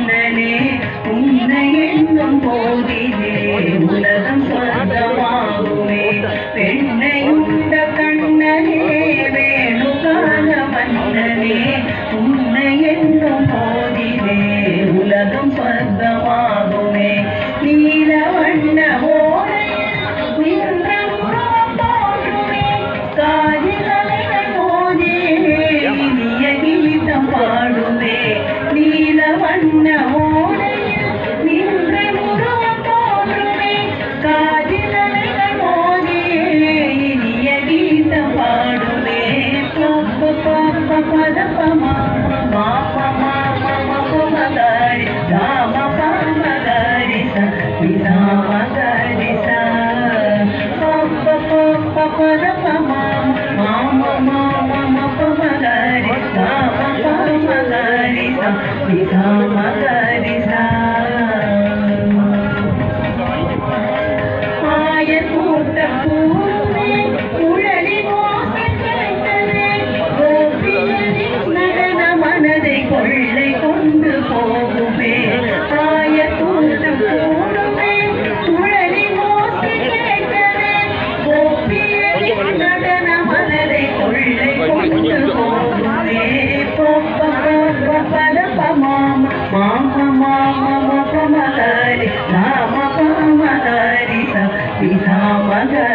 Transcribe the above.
மன்னனே உன்னை எண்ணும் போதிலே உலகம் சொந்தமாகுமே பெண்ணை உண்ட கண்ணனே வேணுகால மன்னனே உன்னை எண்ணும் போதிலே உலகம் சொந்தமாகுமே நீல வண்ண ஓடையில் நின்ற உருவம் தோன்றுமே காதில் அலைகள் மோதியே இனிய கீதம் பாடுமே நீல வண்ண ஓடையில் நின்ற உருவம் தோன்றுமே காதில் அலைகள் மோதியே இனிய கீதம் பாடுமே பாப்ப பாப்ப பதப்பமா மாப்ப மாப்ப மகரி ராம பாமகரி விசாமகரி பாப்ப பாப்ப பதப்பமா மாம மாம மகரி ராம பாமகரி விசாமகரி ஆய கூட்ட கூறுமே குழலி மோசம் கேட்டதே கோபியரின் நடன மனதை கொள்ளை கொண்டு போகுமே ஆய கூட்டம் கூறுமே குழலி மோசம் கேட்டதே கோபியரின் நடன மனதை கொள்ளை கொண்டு போகுமே பொப்ப பொப்ப பதப்ப மாம மாம மாம மகரி ராம பாமகரி விசாமகரி